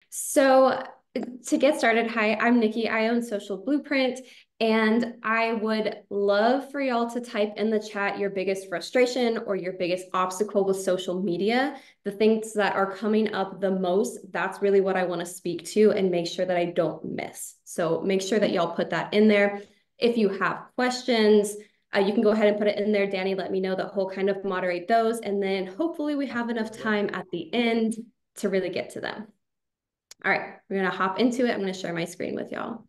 So to get started, hi, I'm Nikki. I own Social Blueprint, and I would love for y'all to type in the chat your biggest frustration or your biggest obstacle with social media, the things that are coming up the most. That's really what I want to speak to and make sure that I don't miss. So make sure that y'all put that in there. If you have questions, you can go ahead and put it in there. Danny, let me know that he'll kind of moderate those. And then hopefully we have enough time at the end to really get to them. All right, we're gonna hop into it. I'm gonna share my screen with y'all.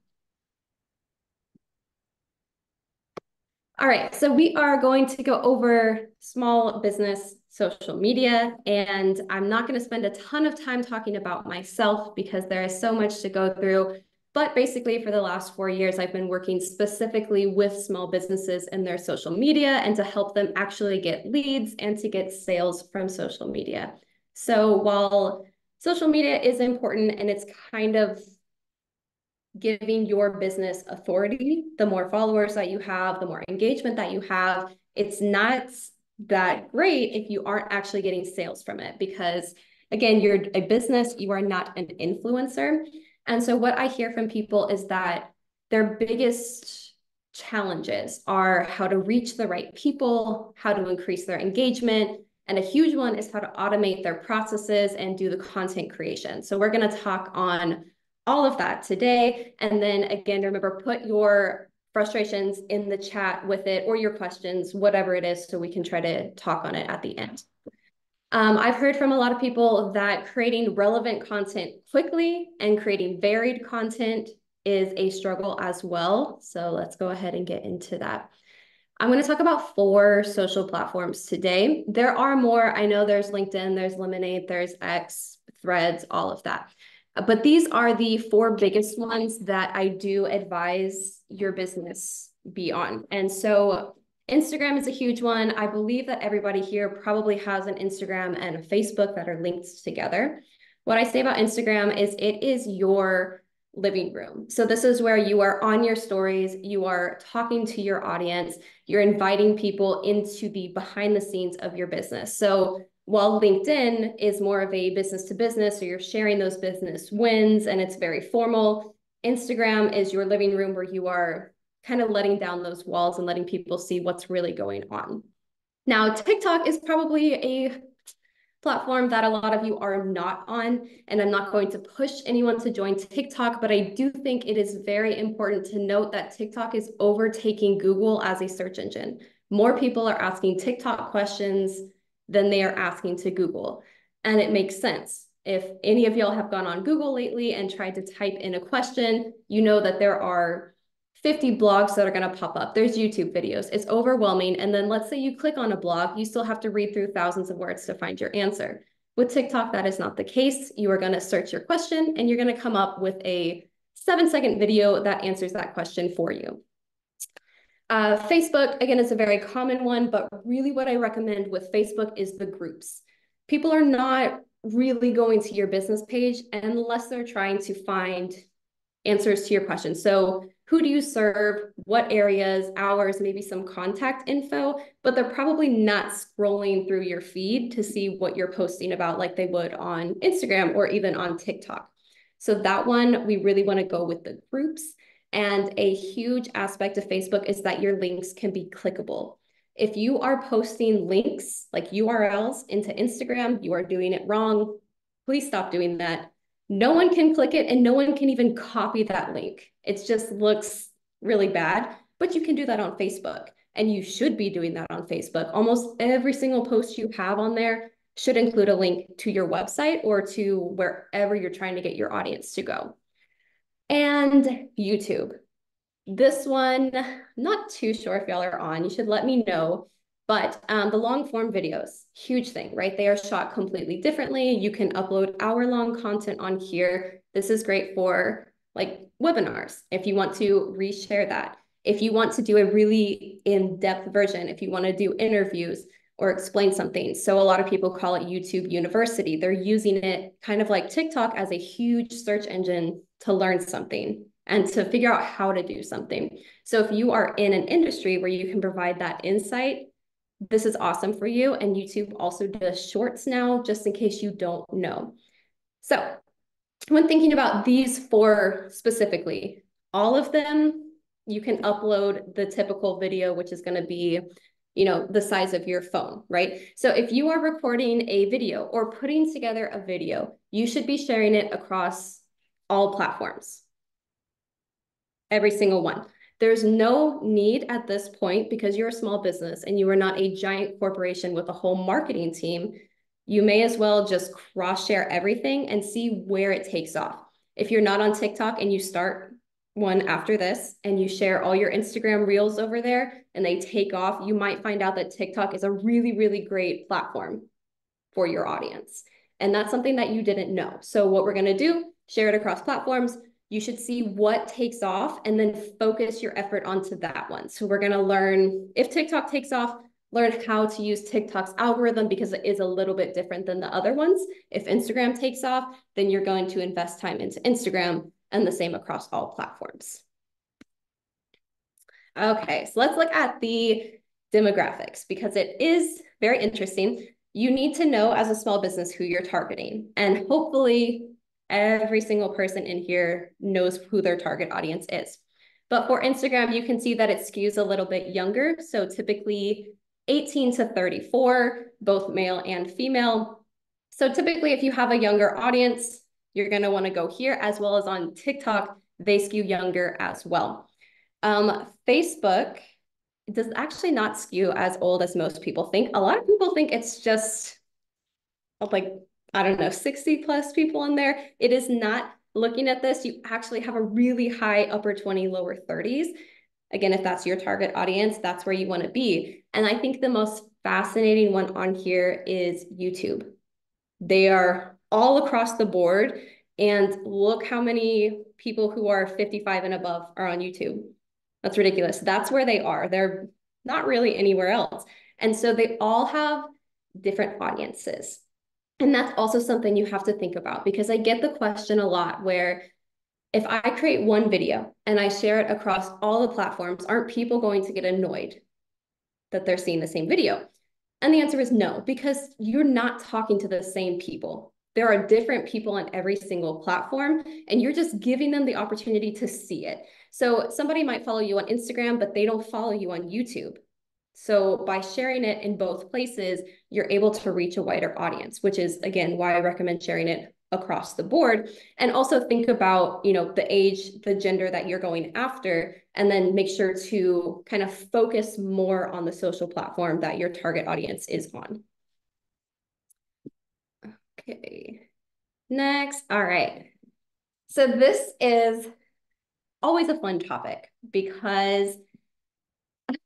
All right, so we are going to go over small business social media, and I'm not gonna spend a ton of time talking about myself because there is so much to go through. But basically, for the last 4 years, I've been working specifically with small businesses and their social media and to help them actually get leads and to get sales from social media. So while social media is important and it's kind of giving your business authority, the more followers that you have, the more engagement that you have, it's not that great if you aren't actually getting sales from it because, again, you're a business, you are not an influencer. And so what I hear from people is that their biggest challenges are how to reach the right people, how to increase their engagement, and a huge one is how to automate their processes and do the content creation. So we're going to talk on all of that today. And then again, remember, put your frustrations in the chat with it or your questions, whatever it is, so we can try to talk on it at the end. I've heard from a lot of people that creating relevant content quickly and creating varied content is a struggle as well. So let's go ahead and get into that. I'm going to talk about 4 social platforms today. There are more. I know there's LinkedIn, there's Lemonade, there's X, Threads, all of that. But these are the 4 biggest ones that I do advise your business be on. And so Instagram is a huge one. I believe that everybody here probably has an Instagram and a Facebook that are linked together. What I say about Instagram is it is your living room. So this is where you are on your stories, you are talking to your audience, you're inviting people into the behind the scenes of your business. So while LinkedIn is more of a business to business, so you're sharing those business wins and it's very formal, Instagram is your living room where you are kind of letting down those walls and letting people see what's really going on. Now, TikTok is probably a platform that a lot of you are not on, and I'm not going to push anyone to join TikTok, but I do think it is very important to note that TikTok is overtaking Google as a search engine. More people are asking TikTok questions than they are asking to Google, and it makes sense. If any of y'all have gone on Google lately and tried to type in a question, you know that there are 50 blogs that are going to pop up. There's YouTube videos. It's overwhelming. And then let's say you click on a blog, you still have to read through thousands of words to find your answer. With TikTok, that is not the case. You are going to search your question and you're going to come up with a 7-second video that answers that question for you. Facebook, again, is a very common one, but really what I recommend with Facebook is the groups. People are not really going to your business page unless they're trying to find answers to your questions. So who do you serve, what areas, hours, maybe some contact info, but they're probably not scrolling through your feed to see what you're posting about like they would on Instagram or even on TikTok. So that one, we really want to go with the groups. And a huge aspect of Facebook is that your links can be clickable. If you are posting links like URLs into Instagram, you are doing it wrong. Please stop doing that. No one can click it and no one can even copy that link. It just looks really bad, but you can do that on Facebook and you should be doing that on Facebook. Almost every single post you have on there should include a link to your website or to wherever you're trying to get your audience to go. And YouTube. This one, not too sure if y'all are on. You should let me know. But the long form videos, huge thing, right? They are shot completely differently. You can upload hour-long content on here. This is great for like webinars, if you want to reshare that. If you want to do a really in-depth version, if you want to do interviews or explain something. So a lot of people call it YouTube University. They're using it kind of like TikTok as a huge search engine to learn something and to figure out how to do something. So if you are in an industry where you can provide that insight, this is awesome for you. And YouTube also does shorts now, just in case you don't know. So when thinking about these four specifically, all of them, you can upload the typical video, which is going to be, the size of your phone, right? So if you are recording a video or putting together a video, you should be sharing it across all platforms, every single one. There's no need at this point, because you're a small business and you are not a giant corporation with a whole marketing team. You may as well just cross share everything and see where it takes off. If you're not on TikTok and you start one after this and you share all your Instagram reels over there and they take off, you might find out that TikTok is a really, really great platform for your audience. And that's something that you didn't know. So what we're going to do, share it across platforms. You should see what takes off and then focus your effort onto that one. So we're going to learn, if TikTok takes off, learn how to use TikTok's algorithm, because it is a little bit different than the other ones. If Instagram takes off, then you're going to invest time into Instagram, and the same across all platforms. Okay, so let's look at the demographics, because it is very interesting. You need to know as a small business who you're targeting, and hopefully every single person in here knows who their target audience is. But for Instagram, you can see that it skews a little bit younger. So typically 18 to 34, both male and female. So typically if you have a younger audience, you're going to want to go here, as well as on TikTok, they skew younger as well. Facebook does actually not skew as old as most people think. A lot of people think it's just like, I don't know, 60 plus people in there. It is not. Looking at this, you actually have a really high upper 20, lower 30s. Again, if that's your target audience, that's where you want to be. And I think the most fascinating one on here is YouTube. They are all across the board. And look how many people who are 55 and above are on YouTube. That's ridiculous. That's where they are. They're not really anywhere else. And so they all have different audiences. And that's also something you have to think about, because I get the question a lot where, if I create one video and I share it across all the platforms, aren't people going to get annoyed that they're seeing the same video? And the answer is no, because you're not talking to the same people. There are different people on every single platform, and you're just giving them the opportunity to see it. So somebody might follow you on Instagram, but they don't follow you on YouTube. So by sharing it in both places, you're able to reach a wider audience, which is, again, why I recommend sharing it across the board. And also think about, the age, the gender that you're going after, and then make sure to kind of focus more on the social platform that your target audience is on. Okay, next. All right. So this is always a fun topic, because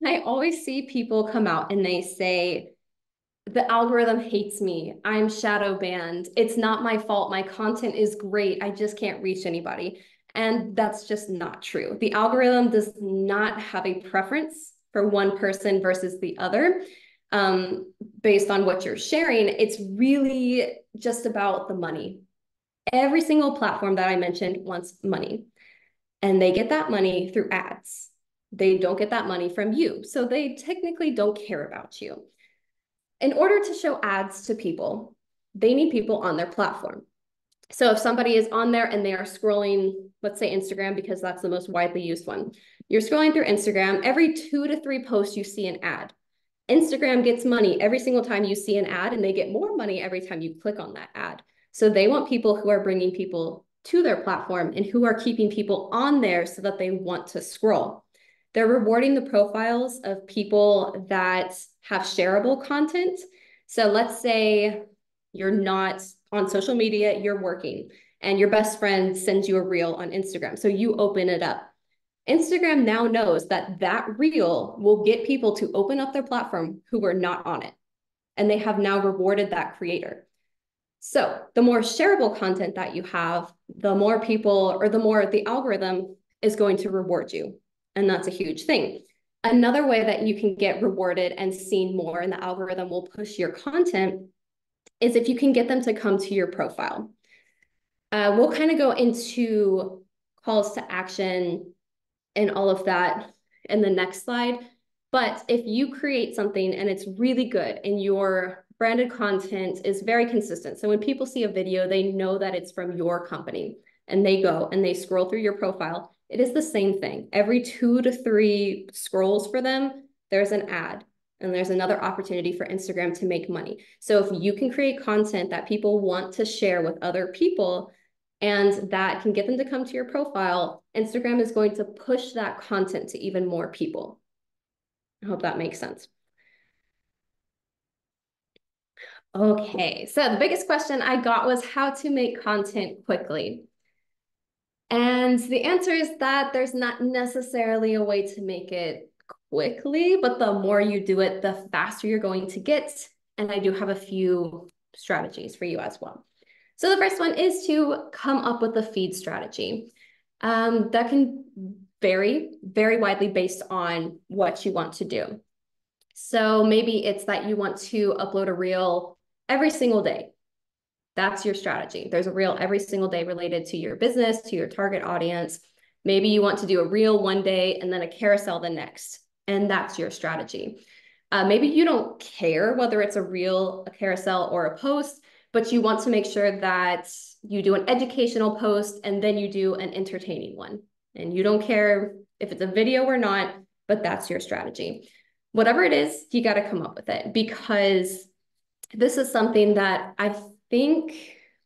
I always see people come out and they say, the algorithm hates me. I'm shadow banned. It's not my fault. My content is great. I just can't reach anybody. And that's just not true. The algorithm does not have a preference for one person versus the other based on what you're sharing. It's really just about the money. Every single platform that I mentioned wants money, and they get that money through ads. They don't get that money from you. So they technically don't care about you. In order to show ads to people, they need people on their platform. So if somebody is on there and they are scrolling, let's say Instagram, because that's the most widely used one. You're scrolling through Instagram, every 2 to 3 posts you see an ad. Instagram gets money every single time you see an ad, and they get more money every time you click on that ad. So they want people who are bringing people to their platform and who are keeping people on there so that they want to scroll. They're rewarding the profiles of people that have shareable content. So let's say you're not on social media, you're working, and your best friend sends you a reel on Instagram. So you open it up. Instagram now knows that that reel will get people to open up their platform who were not on it. And they have now rewarded that creator. So the more shareable content that you have, the more people, or the more the algorithm is going to reward you. And that's a huge thing. Another way that you can get rewarded and seen more, and the algorithm will push your content, is if you can get them to come to your profile. We'll kind of go into calls to action and all of that in the next slide. But if you create something and it's really good and your branded content is very consistent. So when people see a video, they know that it's from your company and they go and they scroll through your profile. It is the same thing. Every 2 to 3 scrolls for them, there's an ad and there's another opportunity for Instagram to make money. So if you can create content that people want to share with other people and that can get them to come to your profile, Instagram is going to push that content to even more people. I hope that makes sense. Okay, so the biggest question I got was how to make content quickly. And the answer is that there's not necessarily a way to make it quickly, but the more you do it, the faster you're going to get. And I do have a few strategies for you as well. So the first one is to come up with a feed strategy. That can vary very widely based on what you want to do. So maybe it's that you want to upload a reel every single day. That's your strategy. There's a reel every single day related to your business, to your target audience. Maybe you want to do a reel one day and then a carousel the next, and that's your strategy. Maybe you don't care whether it's a reel, a carousel, or a post, but you want to make sure that you do an educational post and then you do an entertaining one. And you don't care if it's a video or not, but that's your strategy. Whatever it is, you got to come up with it, because this is something that I think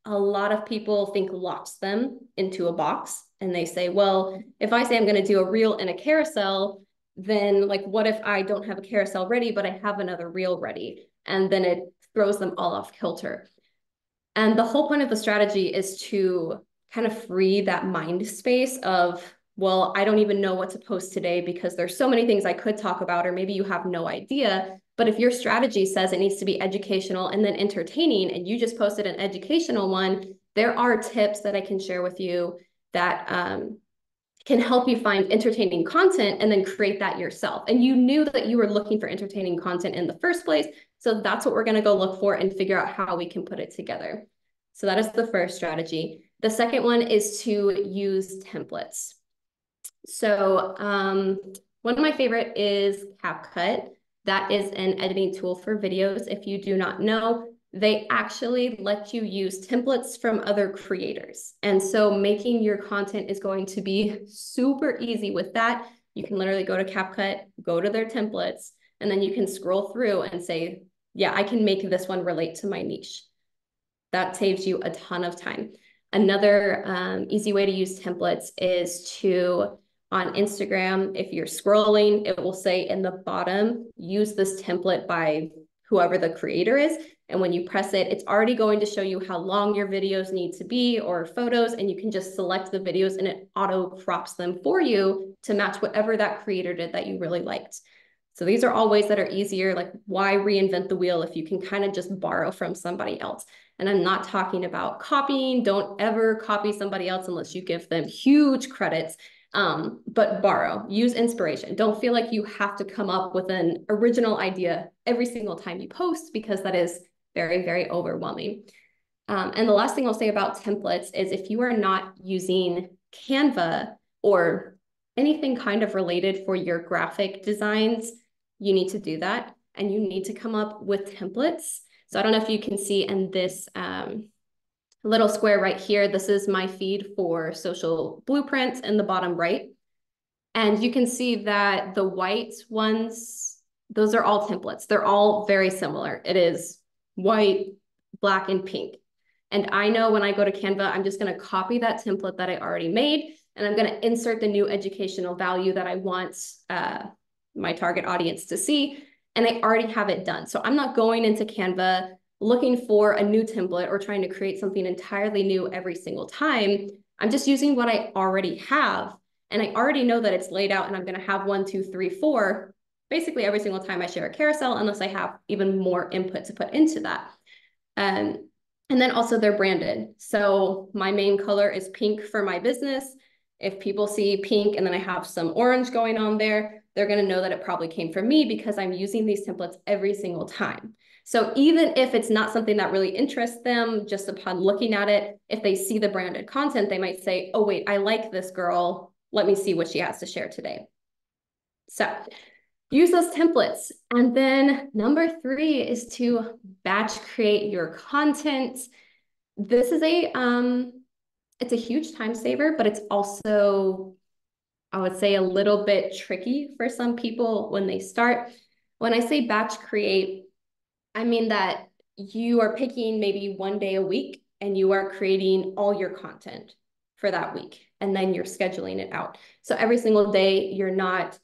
a lot of people think locks them into a box. And they say, well, if I say I'm going to do a reel and a carousel, then like, what if I don't have a carousel ready, but I have another reel ready? And then it throws them all off kilter. And the whole point of the strategy is to kind of free that mind space of, well, I don't even know what to post today because there's so many things I could talk about, or maybe you have no idea. But if your strategy says it needs to be educational and then entertaining, and you just posted an educational one, there are tips that I can share with you that can help you find entertaining content and then create that yourself. And you knew that you were looking for entertaining content in the first place. So that's what we're going to go look for and figure out how we can put it together. So that is the first strategy. The second one is to use templates. So one of my favorite is CapCut. That is an editing tool for videos. If you do not know, they actually let you use templates from other creators. And so making your content is going to be super easy with that. You can literally go to CapCut, go to their templates, and then you can scroll through and say, yeah, I can make this one relate to my niche. That saves you a ton of time. Another easy way to use templates is to, on Instagram, if you're scrolling, it will say in the bottom, use this template by whoever the creator is. And when you press it, it's already going to show you how long your videos need to be or photos, and you can just select the videos and it auto crops them for you to match whatever that creator did that you really liked. So these are all ways that are easier. Like, why reinvent the wheel if you can kind of just borrow from somebody else? And I'm not talking about copying. Don't ever copy somebody else unless you give them huge credits. But borrow, use inspiration. Don't feel like you have to come up with an original idea every single time you post, because that is very, very overwhelming. And the last thing I'll say about templates is if you are not using Canva or anything kind of related for your graphic designs, you need to do that. And you need to come up with templates. So I don't know if you can see in this little square right here, this is my feed for social blueprints in the bottom right. And you can see that the white ones, those are all templates. They're all very similar. It is white, black, and pink. And I know when I go to Canva, I'm just going to copy that template that I already made, and I'm going to insert the new educational value that I want my target audience to see. And I already have it done. So I'm not going into Canva looking for a new template or trying to create something entirely new every single time. I'm just using what I already have. And I already know that it's laid out and I'm going to have 1, 2, 3, 4, basically every single time I share a carousel, unless I have even more input to put into that. And then also they're branded. So my main color is pink for my business. If people see pink and then I have some orange going on there, they're going to know that it probably came from me because I'm using these templates every single time. So even if it's not something that really interests them, just upon looking at it, if they see the branded content, they might say, oh, wait, I like this girl. Let me see what she has to share today. So use those templates. And then number 3 is to batch create your content. This is it's a huge time saver, but it's also, I would say, a little bit tricky for some people when they start. When I say batch create, I mean that you are picking maybe one day a week and you are creating all your content for that week, and then you're scheduling it out. So every single day, you're not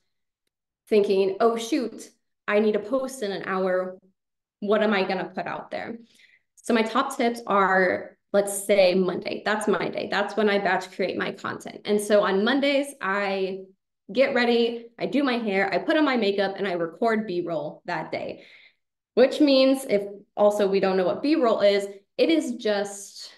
thinking, oh, shoot, I need to post in an hour. What am I going to put out there? So my top tips are, let's say Monday. That's my day. That's when I batch create my content. And so on Mondays, I get ready, I do my hair, I put on my makeup, and I record B-roll that day. Which means, if also we don't know what B-roll is, it is just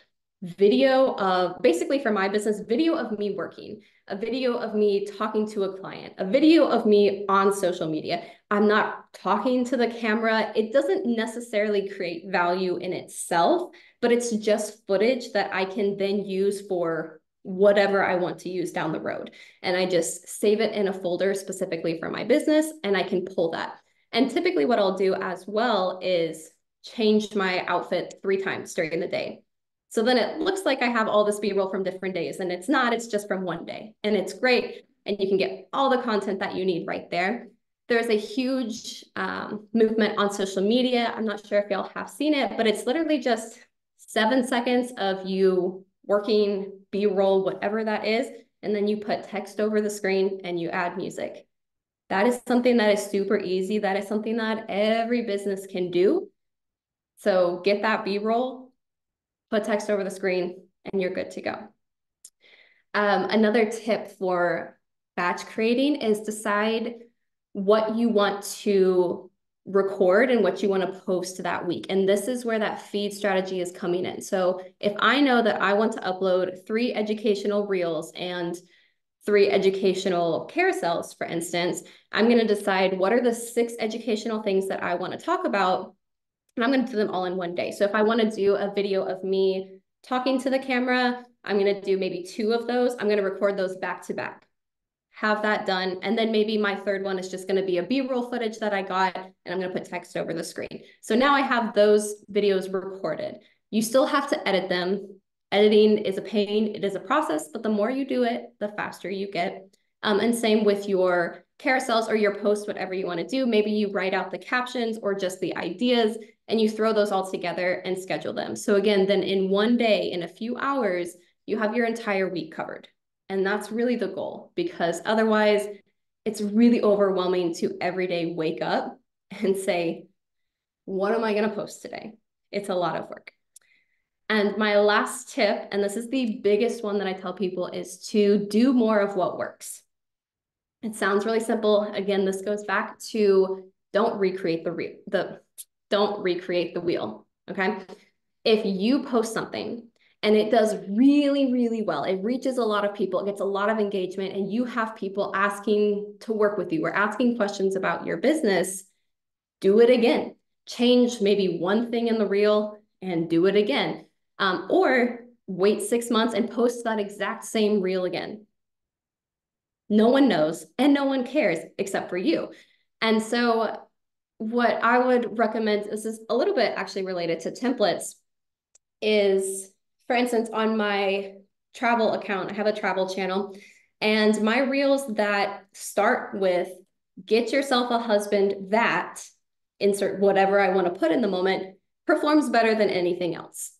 video of, basically for my business, video of me working, a video of me talking to a client, a video of me on social media. I'm not talking to the camera. It doesn't necessarily create value in itself, but it's just footage that I can then use for whatever I want to use down the road. And I just save it in a folder specifically for my business, and I can pull that. And typically what I'll do as well is change my outfit 3 times during the day. So then it looks like I have all this B-roll from different days, and it's not, it's just from one day. And it's great. And you can get all the content that you need right there. There's a huge movement on social media. I'm not sure if y'all have seen it, but it's literally just 7 seconds of you working B-roll, whatever that is. And then you put text over the screen and you add music. That is something that is super easy. That is something that every business can do. So get that B-roll, put text over the screen, and you're good to go. Another tip for batch creating is decide what you want to record and what you want to post that week. And this is where that feed strategy is coming in. So if I know that I want to upload 3 educational reels and 3 educational carousels, for instance, I'm going to decide what are the 6 educational things that I want to talk about, and I'm going to do them all in one day. So if I want to do a video of me talking to the camera, I'm going to do maybe 2 of those. I'm going to record those back to back, have that done. And then maybe my 3rd one is just going to be a B-roll footage that I got, and I'm going to put text over the screen. So now I have those videos recorded. You still have to edit them. Editing is a pain, it is a process, but the more you do it, the faster you get. And same with your carousels or your posts, whatever you want to do. Maybe you write out the captions or just the ideas and you throw those all together and schedule them. So again, then in one day, in a few hours, you have your entire week covered. And that's really the goal, because otherwise it's really overwhelming to every day wake up and say, what am I going to post today? It's a lot of work. And my last tip, and this is the biggest one that I tell people, is to do more of what works. It sounds really simple. Again, this goes back to don't recreate the wheel, okay? If you post something and it does really, really well, it reaches a lot of people, it gets a lot of engagement, and you have people asking to work with you or asking questions about your business, do it again. Change maybe one thing in the reel and do it again. Or wait 6 months and post that exact same reel again. No one knows and no one cares except for you. And so what I would recommend, this is a little bit actually related to templates, is, for instance, on my travel account, I have a travel channel, and my reels that start with get yourself a husband that, insert whatever I want to put in the moment, performs better than anything else.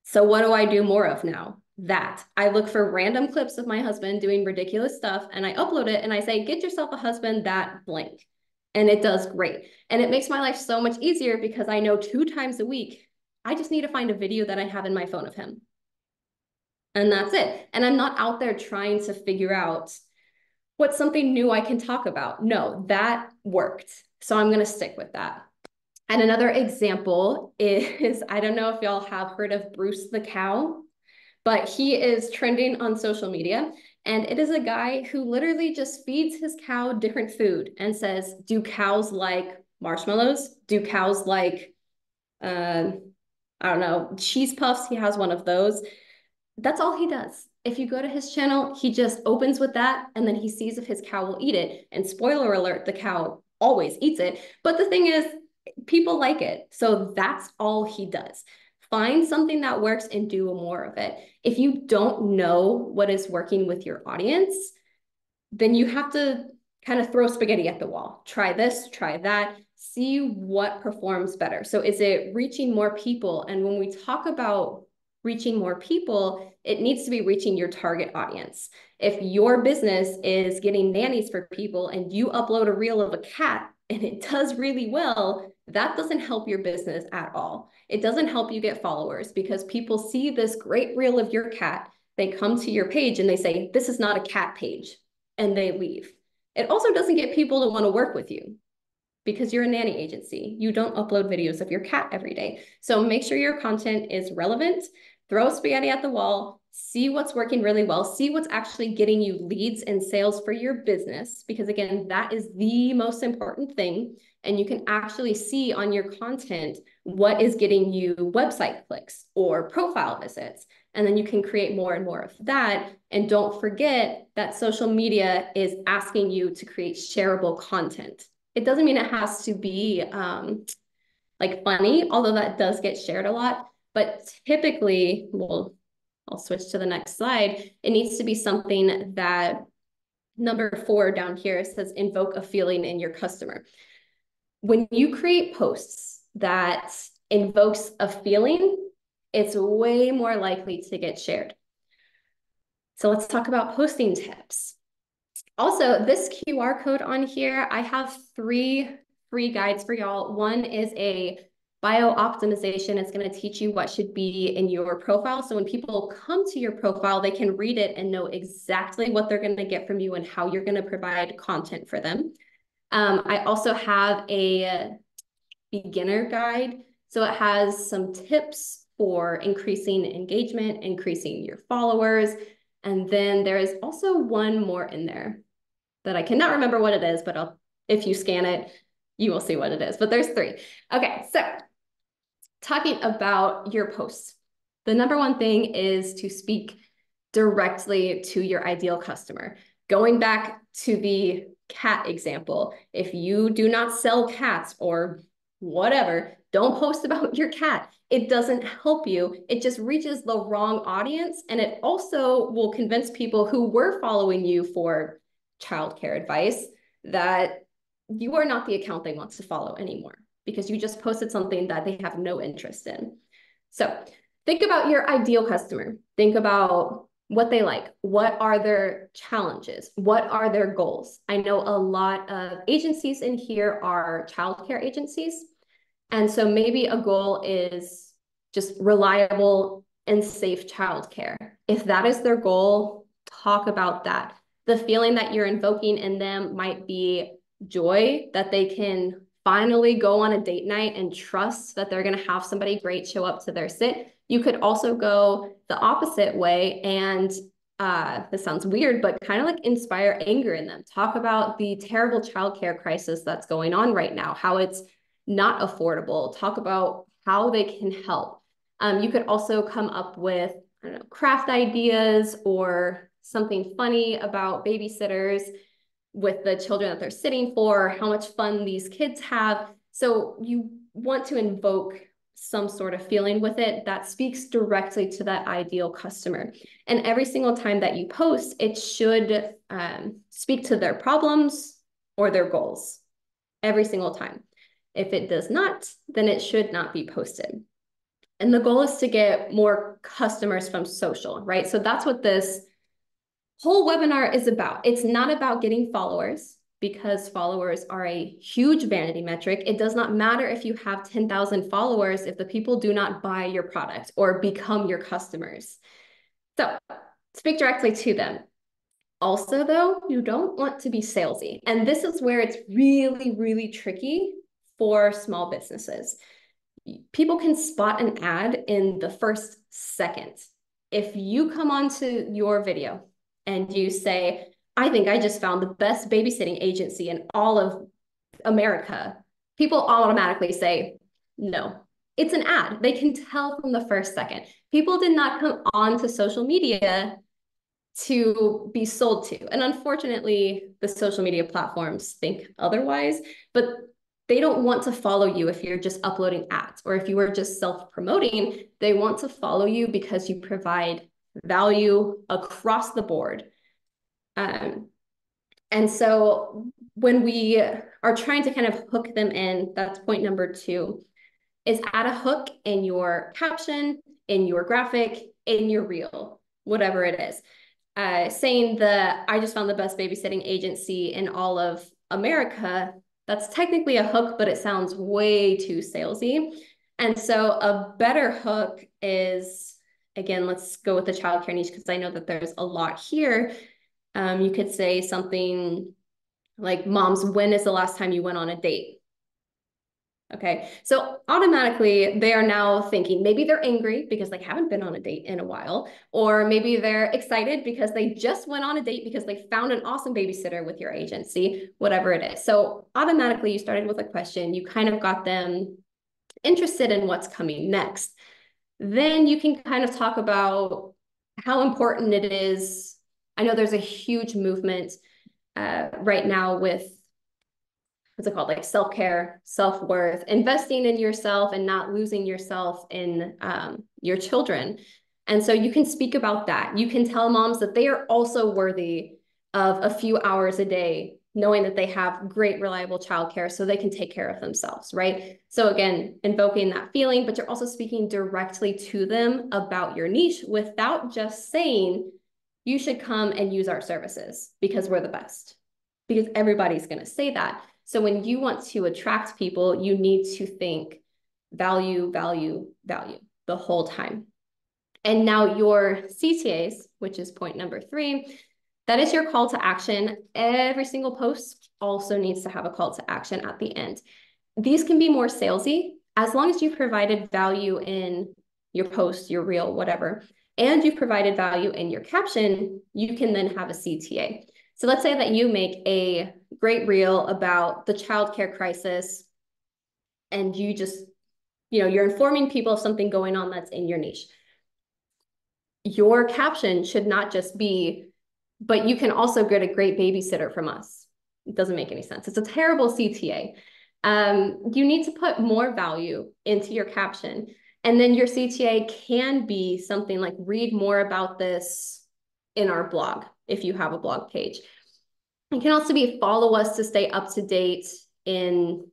So what do I do more of now? That. I look for random clips of my husband doing ridiculous stuff and I upload it and I say, get yourself a husband that blank. And it does great. And it makes my life so much easier because I know 2 times a week, I just need to find a video that I have in my phone of him. And that's it. And I'm not out there trying to figure out what's something new I can talk about. No, that worked. So I'm going to stick with that. And another example is, I don't know if y'all have heard of Bruce the Cow, but he is trending on social media. And it is a guy who literally just feeds his cow different food and says, do cows like marshmallows? Do cows like, I don't know, cheese puffs? He has one of those. That's all he does. If you go to his channel, he just opens with that and then he sees if his cow will eat it. And spoiler alert, the cow always eats it. But the thing is, people like it. So that's all he does. Find something that works and do more of it. If you don't know what is working with your audience, then you have to kind of throw spaghetti at the wall. Try this, try that, see what performs better. So is it reaching more people? And when we talk about reaching more people, it needs to be reaching your target audience. If your business is getting nannies for people and you upload a reel of a cat and it does really well, that doesn't help your business at all. It doesn't help you get followers because people see this great reel of your cat, they come to your page and they say, this is not a cat page, and they leave. It also doesn't get people to want to work with you because you're a nanny agency. You don't upload videos of your cat every day. So make sure your content is relevant, throw spaghetti at the wall, see what's working really well, see what's actually getting you leads and sales for your business, because again, that is the most important thing. And you can actually see on your content what is getting you website clicks or profile visits. And then you can create more and more of that. And don't forget that social media is asking you to create shareable content. It doesn't mean it has to be like funny, although that does get shared a lot. But typically, well, I'll switch to the next slide. It needs to be something that number 4 down here says invoke a feeling in your customer. When you create posts that invokes a feeling, it's way more likely to get shared. So let's talk about posting tips. Also, this QR code on here, I have 3 free guides for y'all. One is a bio optimization. It's going to teach you what should be in your profile. So when people come to your profile, they can read it and know exactly what they're going to get from you and how you're going to provide content for them. I also have a beginner guide. So it has some tips for increasing engagement, increasing your followers. And then there is also one more in there that I cannot remember what it is, but if you scan it, you will see what it is. But there's 3. Okay, so talking about your posts, the number 1 thing is to speak directly to your ideal customer. Going back to the cat example, if you do not sell cats or whatever, don't post about your cat. It doesn't help you. It just reaches the wrong audience. And it also will convince people who were following you for childcare advice that you are not the account they want to follow anymore because you just posted something that they have no interest in. So think about your ideal customer. Think about what they like. What are their challenges? What are their goals? I know a lot of agencies in here are childcare agencies. And so maybe a goal is just reliable and safe childcare. If that is their goal, talk about that. The feeling that you're invoking in them might be joy that they can finally go on a date night and trust that they're going to have somebody great show up to their sit. You could also go the opposite way and this sounds weird, but kind of like inspire anger in them. Talk about the terrible childcare crisis that's going on right now, how it's not affordable. Talk about how they can help. You could also come up with, I don't know, craft ideas or something funny about babysitters with the children that they're sitting for, how much fun these kids have. So you want to invoke some sort of feeling with it that speaks directly to that ideal customer. And every single time that you post, it should speak to their problems or their goals every single time. If it does not, then it should not be posted. And the goal is to get more customers from social, right? So that's what this whole webinar is about. It's not about getting followers because followers are a huge vanity metric. It does not matter if you have 10,000 followers if the people do not buy your product or become your customers. So speak directly to them. Also, though, you don't want to be salesy. And this is where it's really, really tricky for small businesses. People can spot an ad in the first second. If you come onto your video and you say, I think I just found the best babysitting agency in all of America, people automatically say, no, it's an ad. They can tell from the first second. People did not come onto social media to be sold to. And unfortunately, the social media platforms think otherwise, but they don't want to follow you if you're just uploading ads, or if you are just self-promoting. They want to follow you because you provide value across the board. And so when we are trying to kind of hook them in, that's point number 2, is add a hook in your caption, in your graphic, in your reel, whatever it is. Saying I just found the best babysitting agency in all of America, that's technically a hook, but it sounds way too salesy. And so a better hook is, again, let's go with the childcare niche, because I know that there's a lot here. You could say something like, moms, when is the last time you went on a date? Okay, so automatically they are now thinking, maybe they're angry because they haven't been on a date in a while, or maybe they're excited because they just went on a date because they found an awesome babysitter with your agency, whatever it is. So automatically you started with a question, you kind of got them interested in what's coming next. Then you can kind of talk about how important it is. I know there's a huge movement right now with, what's it called, like self-care, self-worth, investing in yourself and not losing yourself in your children. And so you can speak about that. You can tell moms that they are also worthy of a few hours a day, knowing that they have great, reliable childcare so they can take care of themselves, right? So again, invoking that feeling, but you're also speaking directly to them about your niche without just saying, you should come and use our services because we're the best, because everybody's going to say that. So when you want to attract people, you need to think value, value, value the whole time. And now your CTAs, which is point number 3, that is your call to action. Every single post also needs to have a call to action at the end. These can be more salesy as long as you've provided value in your post, your reel, whatever, and you've provided value in your caption, you can then have a CTA. So let's say that you make a great reel about the childcare crisis, and you just, you're informing people of something going on that's in your niche. Your caption should not just be, but you can also get a great babysitter from us. It doesn't make any sense. It's a terrible CTA. You need to put more value into your caption. And then your CTA can be something like, read more about this in our blog, if you have a blog page. It can also be, follow us to stay up to date in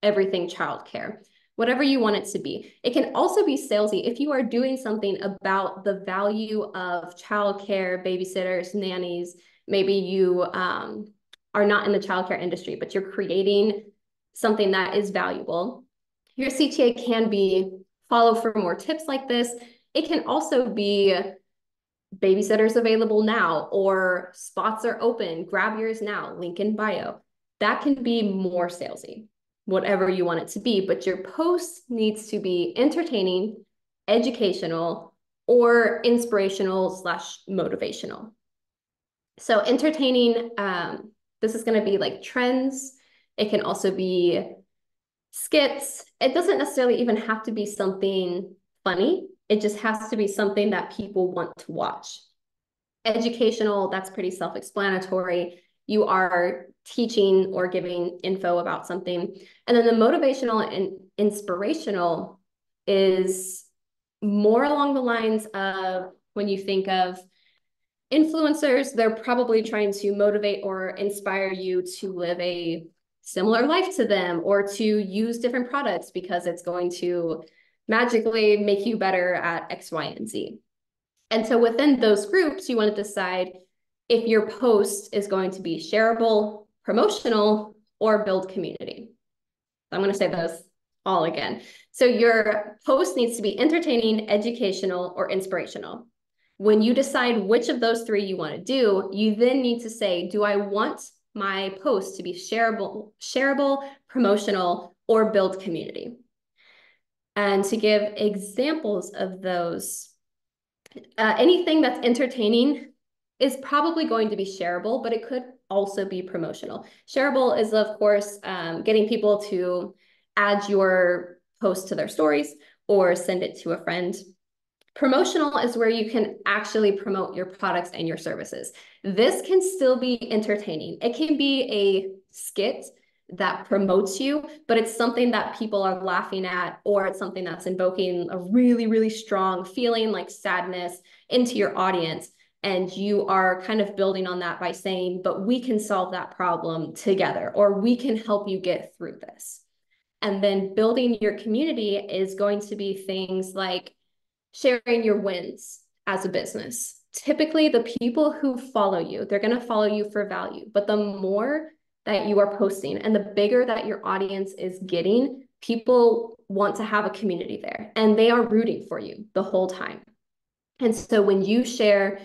everything childcare, whatever you want it to be. It can also be salesy if you are doing something about the value of childcare, babysitters, nannies. Maybe you are not in the childcare industry, but you're creating something that is valuable. Your CTA can be, follow for more tips like this. It can also be, babysitters available now, or spots are open, grab yours now, link in bio. That can be more salesy, whatever you want it to be, but your post needs to be entertaining, educational, or inspirational / motivational. So entertaining, this is going to be like trends. It can also be skits. It doesn't necessarily even have to be something funny. It just has to be something that people want to watch. Educational, that's pretty self-explanatory. You are teaching or giving info about something. And then the motivational and inspirational is more along the lines of, when you think of influencers, they're probably trying to motivate or inspire you to live a similar life to them, or to use different products because it's going to magically make you better at X, Y, and Z. And so within those groups, you want to decide if your post is going to be shareable, promotional, or build community. I'm going to say those all again. So your post needs to be entertaining, educational, or inspirational. When you decide which of those 3 you want to do, you then need to say, do I want my post to be shareable, promotional, or build community? And to give examples of those, anything that's entertaining is probably going to be shareable, but it could also be promotional. Shareable is, of course, getting people to add your post to their stories or send it to a friend. Promotional is where you can actually promote your products and your services. This can still be entertaining. It can be a skit that promotes you, but it's something that people are laughing at, or it's something that's invoking a really, really strong feeling like sadness into your audience. And you are kind of building on that by saying, but we can solve that problem together, or we can help you get through this. And then building your community is going to be things like sharing your wins as a business. Typically, the people who follow you, they're going to follow you for value. But the more that you are posting and the bigger that your audience is getting, people want to have a community there and they are rooting for you the whole time. And so when you share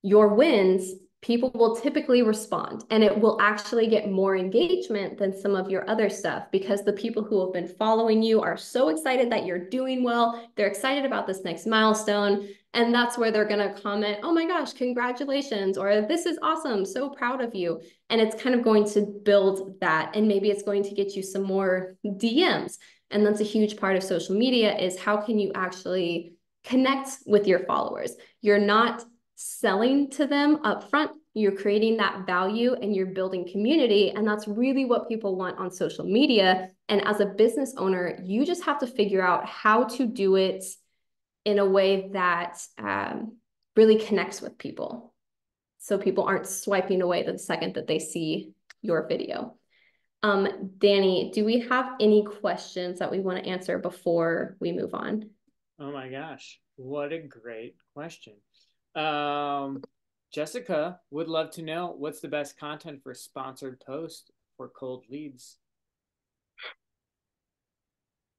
your wins, people will typically respond and it will actually get more engagement than some of your other stuff because the people who have been following you are so excited that you're doing well. They're excited about this next milestone. And that's where they're going to comment, oh my gosh, congratulations, or this is awesome, so proud of you. And it's kind of going to build that. And maybe it's going to get you some more DMs. And that's a huge part of social media is how can you actually connect with your followers? You're not selling to them up front. You're creating that value and you're building community. And that's really what people want on social media. And as a business owner, you just have to figure out how to do it in a way that really connects with people. So people aren't swiping away the second that they see your video. Danny, do we have any questions that we want to answer before we move on? Oh my gosh, what a great question. Jessica would love to know what's the best content for sponsored posts for cold leads?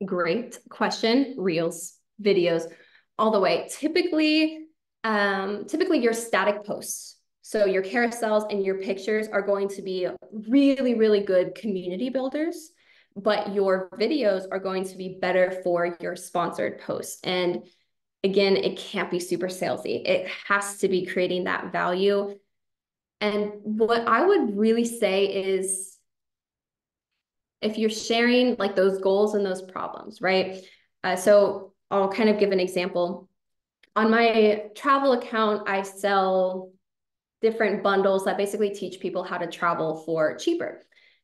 Great question. Reels, videos, all the way. Typically your static posts. So your carousels and your pictures are going to be really, really good community builders, but your videos are going to be better for your sponsored posts. And again, it can't be super salesy. It has to be creating that value. And what I would really say is if you're sharing like those goals and those problems, right? So I'll kind of give an example. On my travel account, I sell different bundles that basically teach people how to travel for cheaper.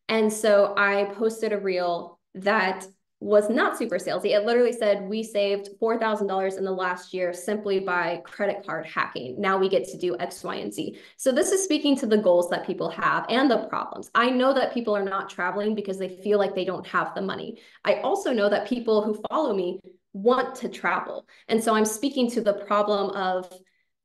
And so I posted a reel that was not super salesy. It literally said we saved $4,000 in the last year simply by credit card hacking. Now we get to do X, Y, and Z. So this is speaking to the goals that people have and the problems. I know that people are not traveling because they feel like they don't have the money. I also know that people who follow me want to travel. And so I'm speaking to the problem of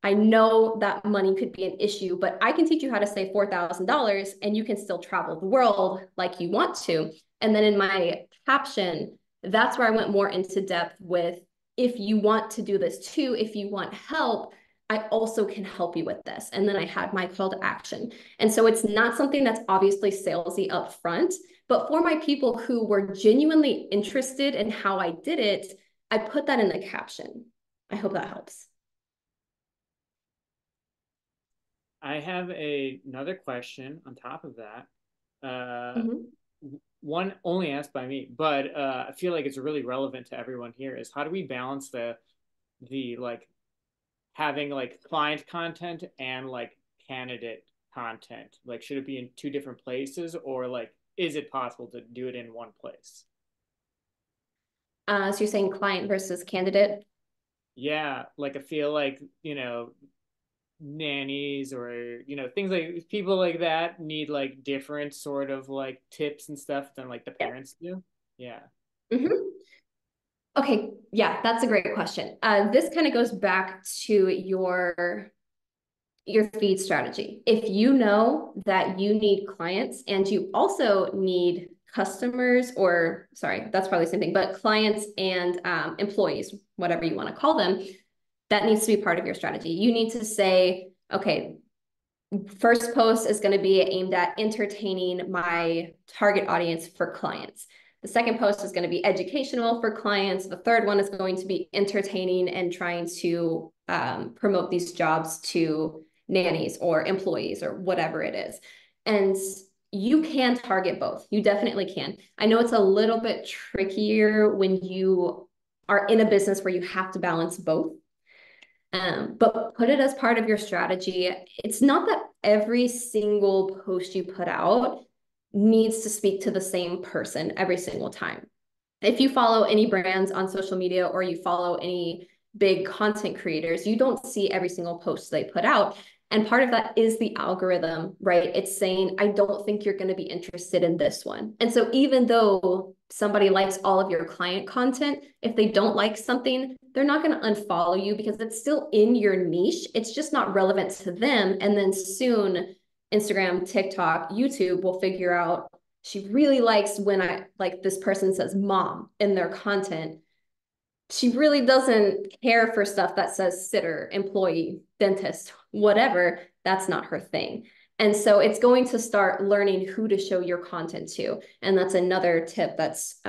I know that money could be an issue, but I can teach you how to save $4,000 and you can still travel the world like you want to. And then in my caption, that's where I went more into depth with if you want to do this too, if you want help, I also can help you with this. And then I had my call to action. And so it's not something that's obviously salesy up front, but for my people who were genuinely interested in how I did it, I put that in the caption. I hope that helps. I have another question on top of that. Mm-hmm. One only asked by me, but I feel like it's really relevant to everyone here is how do we balance the like having like client content and like candidate content? Like should it be in two different places or like is it possible to do it in one place? So you're saying client versus candidate? Yeah, like I feel like, nannies or things like people like that need like different sort of like tips and stuff than like the Yeah. parents do. Yeah. Mm-hmm. Okay, yeah, that's a great question. This kind of goes back to your feed strategy. If you know that you need clients and you also need customers, or sorry, that's probably the same thing, but clients and employees, whatever you want to call them, that needs to be part of your strategy. You need to say, okay, first post is going to be aimed at entertaining my target audience for clients. The second post is going to be educational for clients. The third one is going to be entertaining and trying to promote these jobs to nannies or employees or whatever it is. And you can target both. You definitely can. I know it's a little bit trickier when you are in a business where you have to balance both. But put it as part of your strategy. It's not that every single post you put out needs to speak to the same person every single time. If you follow any brands on social media or you follow any big content creators, you don't see every single post they put out. And part of that is the algorithm, right? It's saying, I don't think you're going to be interested in this one. And so even though somebody likes all of your client content, if they don't like something, they're not going to unfollow you because it's still in your niche. It's just not relevant to them. And then soon, Instagram, TikTok, YouTube will figure out she really likes when I like this person says mom in their content. She really doesn't care for stuff that says sitter, employee, dentist, whatever. That's not her thing. And so it's going to start learning who to show your content to. And that's another tip that's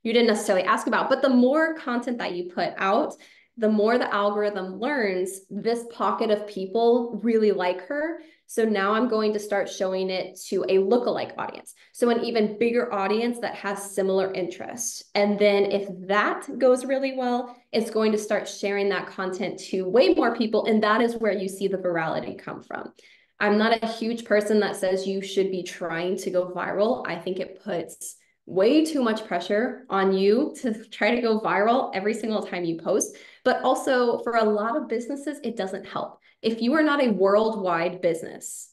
you didn't necessarily ask about, but the more content that you put out, the more the algorithm learns this pocket of people really like her. So now I'm going to start showing it to a lookalike audience. So an even bigger audience that has similar interests. And then if that goes really well, it's going to start sharing that content to way more people. And that is where you see the virality come from. I'm not a huge person that says you should be trying to go viral. I think it puts way too much pressure on you to try to go viral every single time you post. But also for a lot of businesses, it doesn't help. If you are not a worldwide business,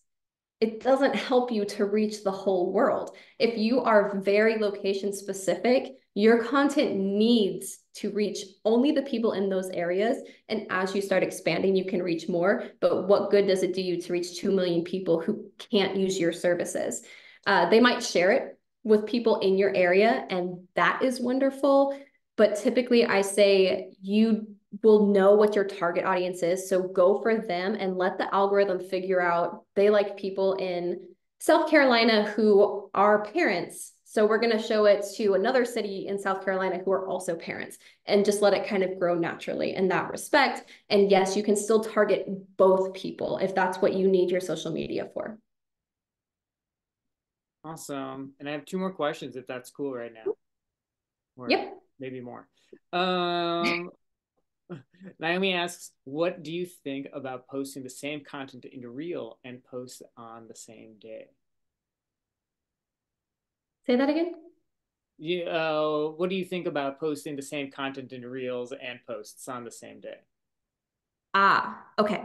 it doesn't help you to reach the whole world. If you are very location specific, your content needs to reach only the people in those areas. And as you start expanding, you can reach more. But what good does it do you to reach 2 million people who can't use your services? They might share it with people in your area, and that is wonderful. But typically, I say you will know what your target audience is. So go for them and let the algorithm figure out they like people in South Carolina who are parents. So we're going to show it to another city in South Carolina who are also parents, and just let it kind of grow naturally in that respect. And yes, you can still target both people if that's what you need your social media for. Awesome. And I have two more questions if that's cool right now, or Yep. maybe more. Um, Naomi asks, what do you think about posting the same content in a reel and post on the same day? Say that again. What do you think about posting the same content in reels and posts on the same day? Okay.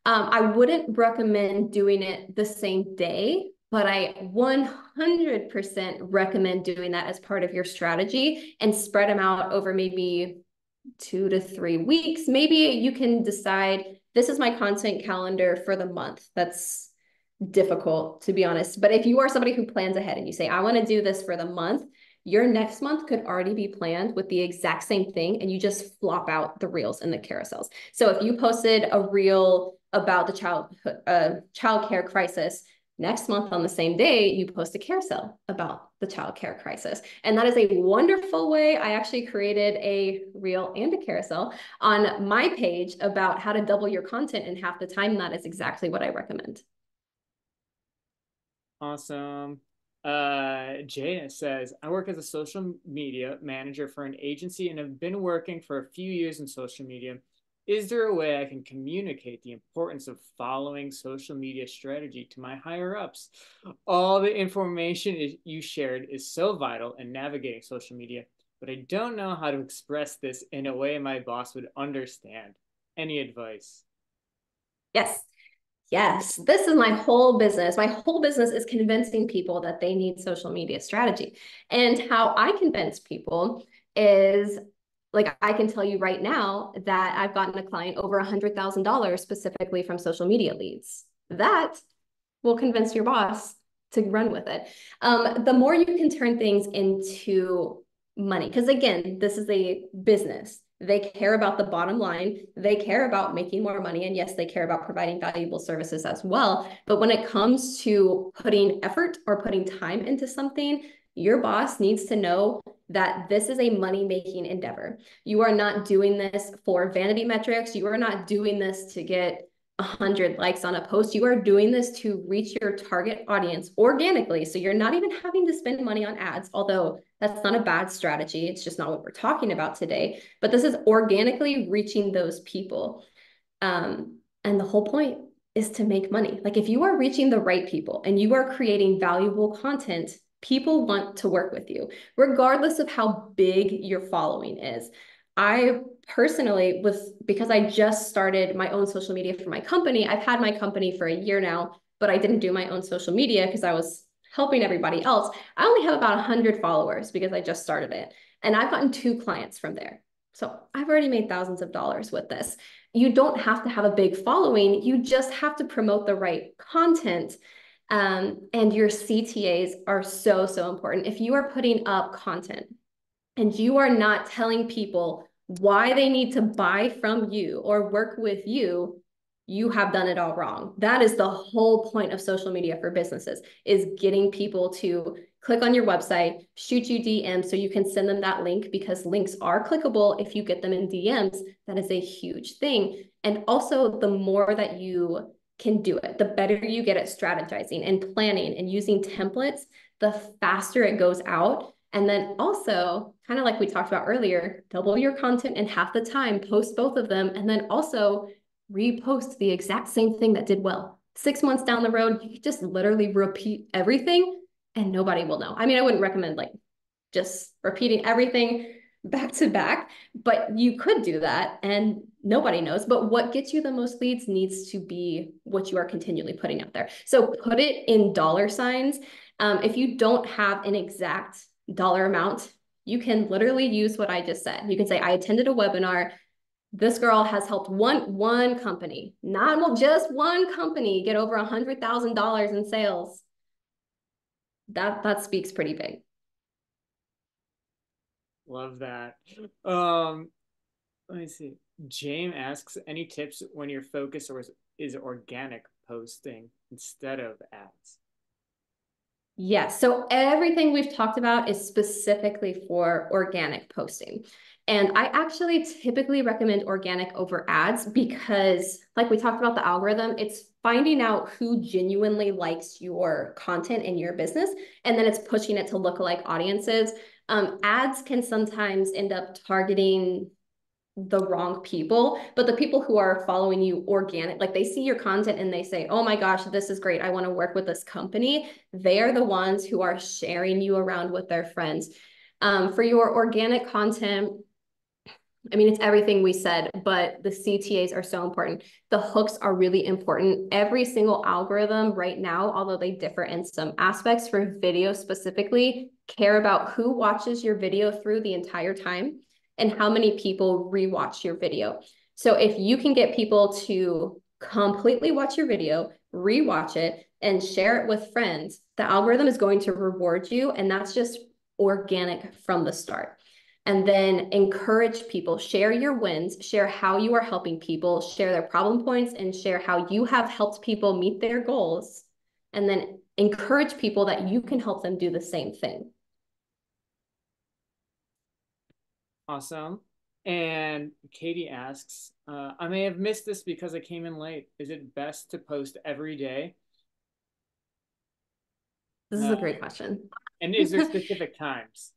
I wouldn't recommend doing it the same day, but I 100% recommend doing that as part of your strategy and spread them out over maybe 2 to 3 weeks. Maybe you can decide this is my content calendar for the month. That's difficult, to be honest. But if you are somebody who plans ahead and you say, I want to do this for the month, your next month could already be planned with the exact same thing, and you just flop out the reels and the carousels. So if you posted a reel about the child care crisis, next month on the same day, you post a carousel about the child care crisis. And that is a wonderful way. I actually created a reel and a carousel on my page about how to double your content in half the time. That is exactly what I recommend. Awesome. Jada says, I work as a social media manager for an agency and have been working for a few years in social media. Is there a way I can communicate the importance of following social media strategy to my higher ups? All the information you shared is so vital in navigating social media, but I don't know how to express this in a way my boss would understand. Any advice? Yes. Yes, this is my whole business. My whole business is convincing people that they need social media strategy. And how I convince people is like, I can tell you right now that I've gotten a client over $100,000 specifically from social media leads. That will convince your boss to run with it. The more you can turn things into money, because again, this is a business. They care about the bottom line. They care about making more money. And yes, they care about providing valuable services as well. But when it comes to putting effort or putting time into something, your boss needs to know that this is a money-making endeavor. You are not doing this for vanity metrics. You are not doing this to get 100 likes on a post. You are doing this to reach your target audience organically. So you're not even having to spend money on ads, although that's not a bad strategy. It's just not what we're talking about today. But this is organically reaching those people. And the whole point is to make money. Like if you are reaching the right people and you are creating valuable content, people want to work with you, regardless of how big your following is. I personally, because I just started my own social media for my company, I've had my company for a year now, but I didn't do my own social media because I was helping everybody else. I only have about 100 followers because I just started it. And I've gotten 2 clients from there. So I've already made thousands of dollars with this. You don't have to have a big following. You just have to promote the right content. And your CTAs are so, so important. If you are putting up content and you are not telling people why they need to buy from you or work with you, you have done it all wrong. That is the whole point of social media for businesses, is getting people to click on your website, shoot you DMs so you can send them that link, because links are clickable if you get them in DMs. That is a huge thing. And also, the more that you can do it, the better you get at strategizing and planning and using templates, the faster it goes out. And then also, kind of like we talked about earlier, double your content in half the time, post both of them, and then also repost the exact same thing that did well. 6 months down the road, you just literally repeat everything and nobody will know. I mean, I wouldn't recommend like just repeating everything back to back, but you could do that and nobody knows. But what gets you the most leads needs to be what you are continually putting out there. So put it in dollar signs. If you don't have an exact dollar amount, you can literally use what I just said. You can say, I attended a webinar. This girl has helped one company, not just one company, get over $100,000 in sales. That speaks pretty big. Love that. Let me see. James asks, any tips when your focus is organic posting instead of ads? Yes. So everything we've talked about is specifically for organic posting. And I actually typically recommend organic over ads because, like we talked about the algorithm, it's finding out who genuinely likes your content in your business, and then it's pushing it to lookalike audiences. Ads can sometimes end up targeting the wrong people, but the people who are following you organic, like they see your content and they say, oh my gosh, this is great, I want to work with this company. They are the ones who are sharing you around with their friends. For your organic content, I mean, it's everything we said, but the CTAs are so important. The hooks are really important. Every single algorithm right now, although they differ in some aspects, for video specifically, care about who watches your video through the entire time and how many people rewatch your video. So if you can get people to completely watch your video, rewatch it, and share it with friends, the algorithm is going to reward you. And that's just organic from the start. And then encourage people, share your wins, share how you are helping people, share their problem points, and share how you have helped people meet their goals. And then encourage people that you can help them do the same thing. Awesome. And Katie asks, I may have missed this because I came in late. Is it best to post every day? This is a great question. And is there specific times?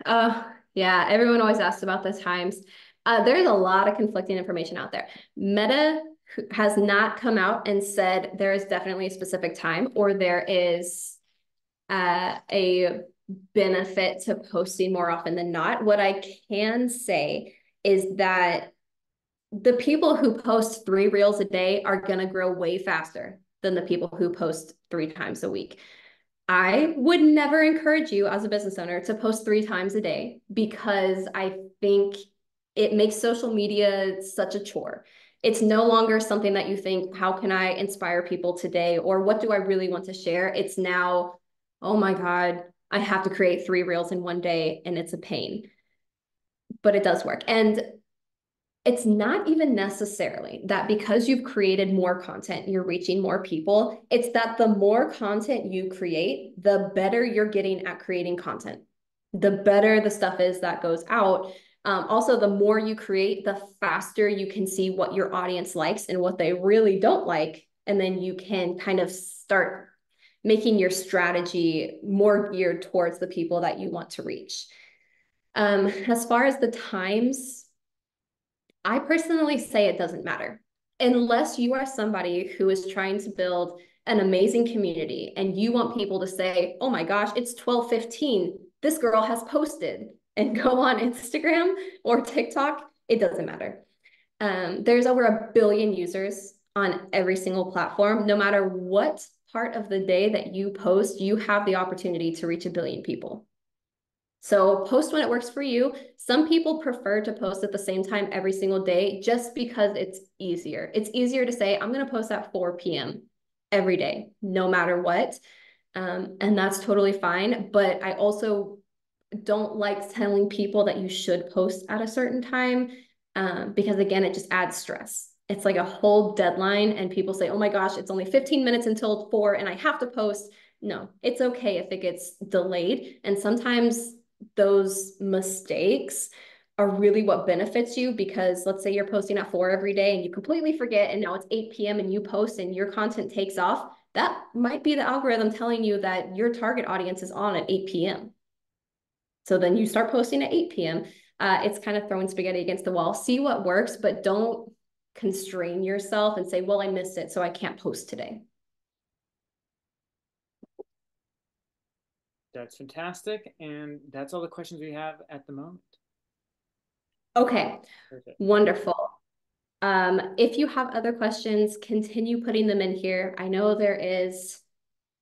Yeah, everyone always asks about the times. There's a lot of conflicting information out there. Meta has not come out and said there is definitely a specific time or there is a benefit to posting more often than not. What I can say is that the people who post 3 reels a day are going to grow way faster than the people who post 3 times a week. I would never encourage you as a business owner to post 3 times a day because I think it makes social media such a chore. It's no longer something that you think, how can I inspire people today? Or what do I really want to share? It's now, oh my God, I have to create 3 reels in one day and it's a pain. But it does work. And it's not even necessarily that because you've created more content, you're reaching more people. It's that the more content you create, the better you're getting at creating content. The better the stuff is that goes out. Also, the more you create, the faster you can see what your audience likes and what they really don't like. And then you can kind of start making your strategy more geared towards the people that you want to reach. As far as the times, I personally say it doesn't matter. Unless you are somebody who is trying to build an amazing community and you want people to say, oh my gosh, it's 12:15. This girl has posted and go on Instagram or TikTok, it doesn't matter. There's over 1 billion users on every single platform. No matter what part of the day that you post, you have the opportunity to reach 1 billion people. So post when it works for you. Some people prefer to post at the same time every single day just because it's easier. It's easier to say, I'm going to post at 4 p.m. every day, no matter what. And that's totally fine. But I also don't like telling people that you should post at a certain time because, again, it just adds stress. It's like a whole deadline, and people say, oh my gosh, it's only 15 minutes until 4 and I have to post. No, it's okay if it gets delayed. And sometimes those mistakes are really what benefits you, because let's say you're posting at 4 every day and you completely forget and now it's 8 p.m. and you post and your content takes off. That might be the algorithm telling you that your target audience is on at 8 p.m. So then you start posting at 8 p.m. It's kind of throwing spaghetti against the wall. See what works, but don't constrain yourself and say, well, I missed it, so I can't post today. That's fantastic. And that's all the questions we have at the moment. Okay, Perfect. wonderful. If you have other questions, continue putting them in here. I know there is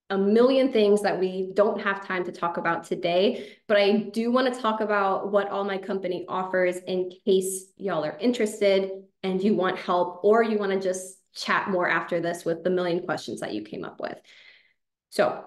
a million things that we don't have time to talk about today, but I do want to talk about what all my company offers in case y'all are interested and you want help, or you want to just chat more after this with the million questions that you came up with. So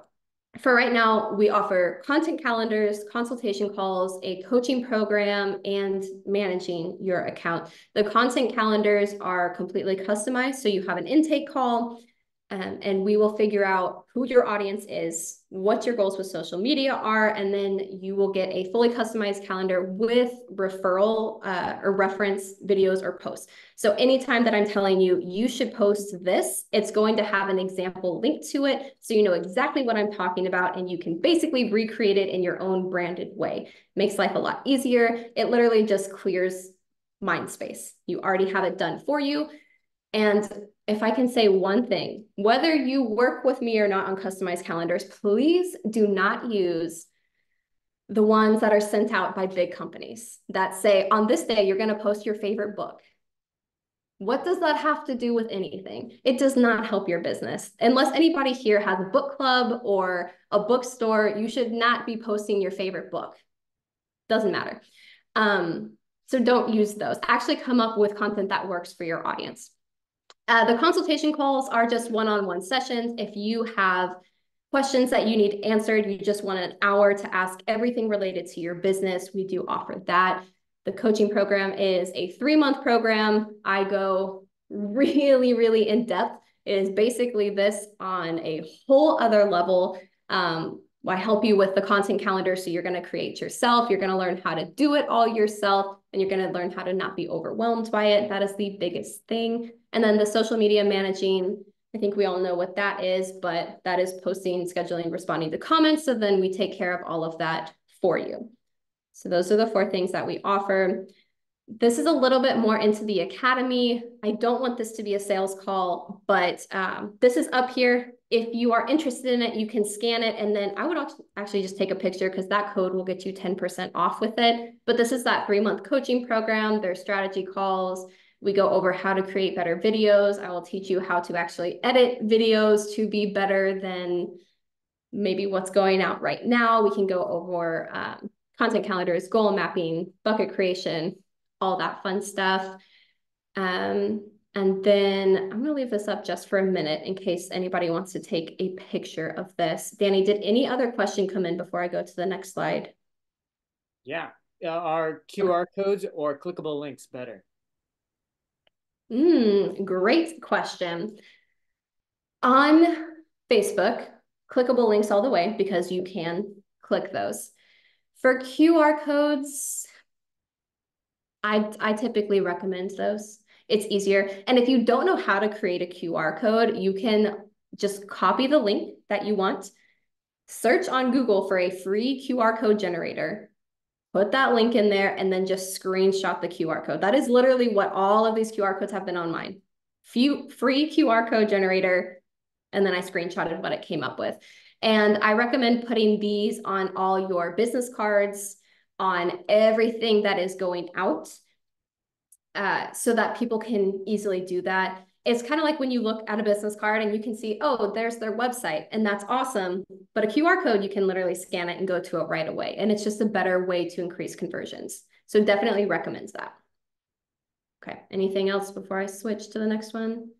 for right now, we offer content calendars, consultation calls, a coaching program, and managing your account. The content calendars are completely customized, so you have an intake call, and we will figure out who your audience is, what your goals with social media are, and then you will get a fully customized calendar with referral or reference videos or posts. So anytime that I'm telling you, you should post this, it's going to have an example link to it, so you know exactly what I'm talking about, and you can basically recreate it in your own branded way. Makes life a lot easier. It literally just clears mind space. You already have it done for you. And if I can say one thing, whether you work with me or not on customized calendars, please do not use the ones that are sent out by big companies that say, on this day, you're going to post your favorite book. What does that have to do with anything? It does not help your business. Unless anybody here has a book club or a bookstore, you should not be posting your favorite book. Doesn't matter. So don't use those. Actually come up with content that works for your audience. The consultation calls are just one-on-one sessions. If you have questions that you need answered, you just want an hour to ask everything related to your business, we do offer that. The coaching program is a 3-month program. I go really, really in depth. It is basically this on a whole other level. I help you with the content calendar. So you're going to create yourself. You're going to learn how to do it all yourself, and you're going to learn how to not be overwhelmed by it. That is the biggest thing. And then the social media managing, I think we all know what that is, but that is posting, scheduling, responding to comments. So then we take care of all of that for you. So those are the 4 things that we offer. This is a little bit more into the academy. I don't want this to be a sales call, but this is up here. If you are interested in it, you can scan it. And then I would actually just take a picture, because that code will get you 10% off with it. But this is that 3-month coaching program. There's strategy calls. We go over how to create better videos. I will teach you how to actually edit videos to be better than maybe what's going out right now. We can go over content calendars, goal mapping, bucket creation, all that fun stuff. And then I'm going to leave this up just for a minute in case anybody wants to take a picture of this. Danny, did any other question come in before I go to the next slide? Yeah. Are QR codes or clickable links better? Great question. On Facebook, clickable links all the way, because you can click those. For QR codes, I typically recommend those. It's easier. And if you don't know how to create a QR code, you can just copy the link that you want, search on Google for a free QR code generator, put that link in there, and then just screenshot the QR code. That is literally what all of these QR codes have been on mine. Free QR code generator, and then I screenshotted what it came up with. And I recommend putting these on all your business cards, on everything that is going out, so that people can easily do that. It's kind of like when you look at a business card and you can see, oh, there's their website, and that's awesome. But a QR code, you can literally scan it and go to it right away. And it's just a better way to increase conversions. So definitely recommends that. Okay, anything else before I switch to the next one?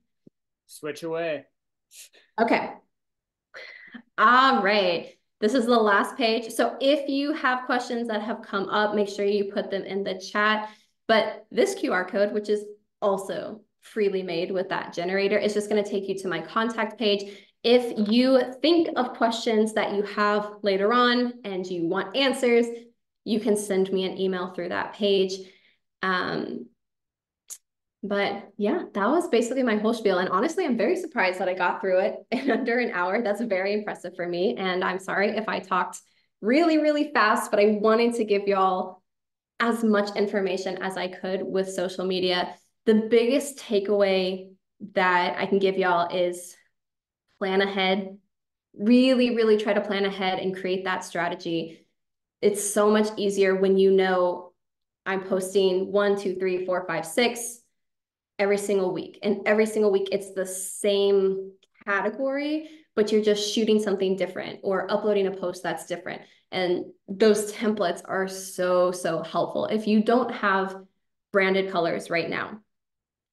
Switch away. Okay. All right. This is the last page. So if you have questions that have come up, make sure you put them in the chat. But this QR code, which is also freely made with that generator, is just going to take you to my contact page. If you think of questions that you have later on and you want answers, you can send me an email through that page. But yeah, that was basically my whole spiel. And honestly, I'm very surprised that I got through it in under an hour. That's very impressive for me. And I'm sorry if I talked really, really fast, but I wanted to give y'all as much information as I could with social media. The biggest takeaway that I can give y'all is plan ahead. Really, really try to plan ahead and create that strategy. It's so much easier when you know I'm posting 1, 2, 3, 4, 5, 6 every single week. And every single week, it's the same category, but you're just shooting something different or uploading a post that's different. And those templates are so, so helpful. If you don't have branded colors right now,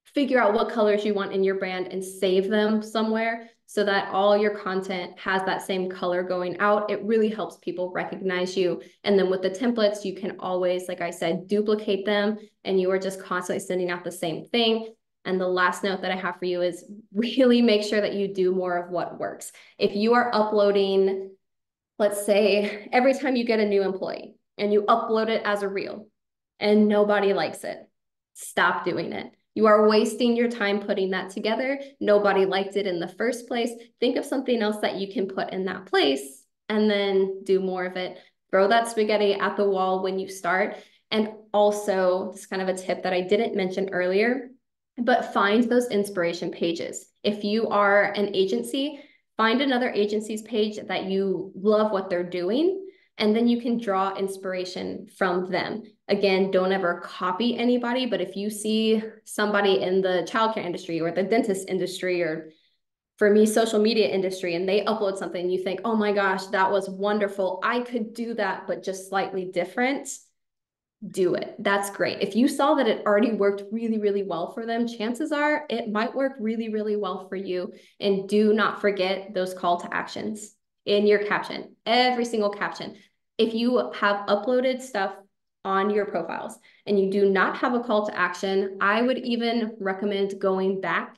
figure out what colors you want in your brand and save them somewhere so that all your content has that same color going out. It really helps people recognize you. And then with the templates, you can always, like I said, duplicate them, and you are just constantly sending out the same thing. And the last note that I have for you is really make sure that you do more of what works. If you are uploading, let's say, every time you get a new employee and you upload it as a reel and nobody likes it, stop doing it. You are wasting your time putting that together. Nobody liked it in the first place. Think of something else that you can put in that place and then do more of it. Throw that spaghetti at the wall when you start. And also, this is kind of a tip that I didn't mention earlier, but find those inspiration pages. If you are an agency, find another agency's page that you love what they're doing, and then you can draw inspiration from them. Again, don't ever copy anybody, but if you see somebody in the childcare industry or the dentist industry, or for me, social media industry, and they upload something, you think, oh my gosh, that was wonderful. I could do that, but just slightly different. Do it. That's great. If you saw that it already worked really, really well for them, chances are it might work really, really well for you. And do not forget those call to actions in your caption, every single caption. If you have uploaded stuff on your profiles and you do not have a call to action, I would even recommend going back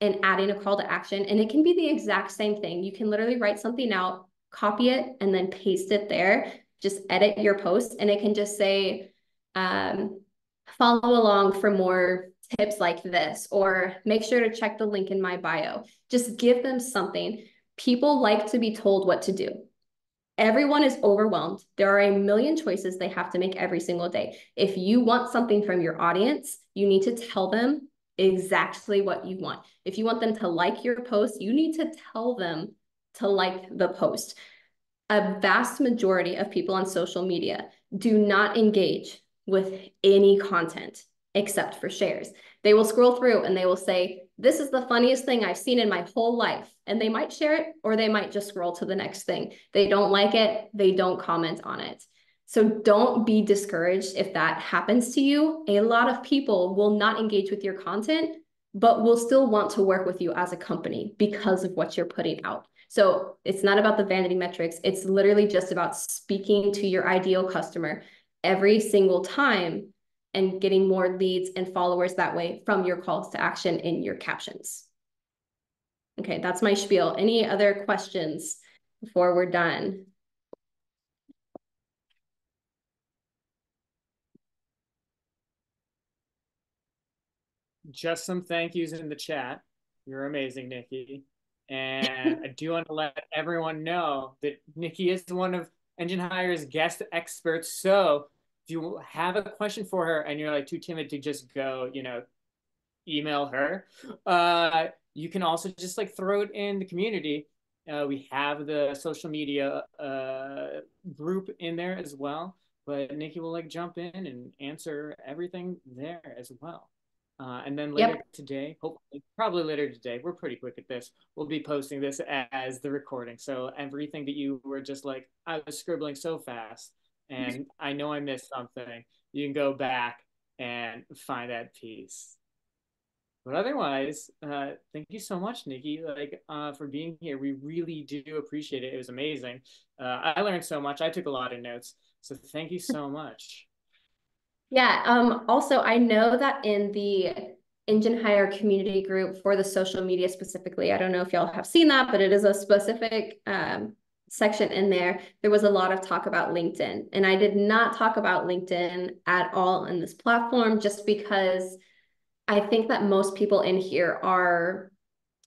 and adding a call to action. And it can be the exact same thing. You can literally write something out, copy it, and then paste it there. Just edit your post, and it can just say, follow along for more tips like this, or make sure to check the link in my bio. Just give them something. People like to be told what to do. Everyone is overwhelmed. There are a million choices they have to make every single day. If you want something from your audience, you need to tell them exactly what you want. If you want them to like your post, you need to tell them to like the post. A vast majority of people on social media do not engage with any content except for shares. They will scroll through and they will say, this is the funniest thing I've seen in my whole life. And they might share it, or they might just scroll to the next thing. They don't like it. They don't comment on it. So don't be discouraged if that happens to you. A lot of people will not engage with your content, but will still want to work with you as a company because of what you're putting out. So it's not about the vanity metrics. It's literally just about speaking to your ideal customer every single time and getting more leads and followers that way from your calls to action in your captions. Okay, that's my spiel. Any other questions before we're done? Just some thank yous in the chat. You're amazing, Nikki. And I do want to let everyone know that Nikki is one of Engine Hire's guest experts. So if you have a question for her and you're like too timid to just go, email her, you can also just like throw it in the community. We have the social media group in there as well, but Nikki will like jump in and answer everything there as well. And then later Yep. today, hopefully, probably later today, we're pretty quick at this. We'll be posting this as the recording. So everything that you were just like, I was scribbling so fast and I know I missed something, you can go back and find that piece. But otherwise, thank you so much, Nikki, for being here. We really do appreciate it. It was amazing. I learned so much. I took a lot of notes. So thank you so much. Yeah. Also, I know that in the engine hire community group for the social media specifically, I don't know if y'all have seen that, but it is a specific section in there. There was a lot of talk about LinkedIn, and I did not talk about LinkedIn at all in this platform just because I think that most people in here are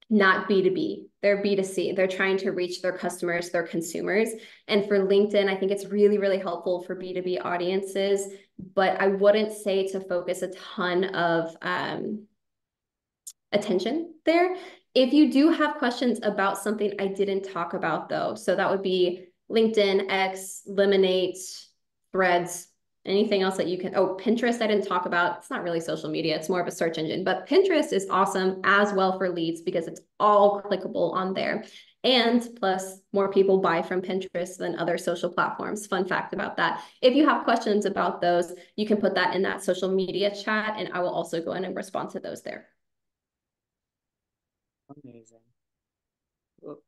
not B2B, they're B2C. They're trying to reach their customers, their consumers. And for LinkedIn, I think it's really, really helpful for B2B audiences, but I wouldn't say to focus a ton of attention there. If you do have questions about something I didn't talk about though, so that would be LinkedIn, X, Lemonade, Threads, anything else that you can, oh, Pinterest I didn't talk about. It's not really social media, it's more of a search engine, but Pinterest is awesome as well for leads because it's all clickable on there. And plus, more people buy from Pinterest than other social platforms. Fun fact about that. If you have questions about those, you can put that in that social media chat, and I will also go in and respond to those there. Amazing. Well,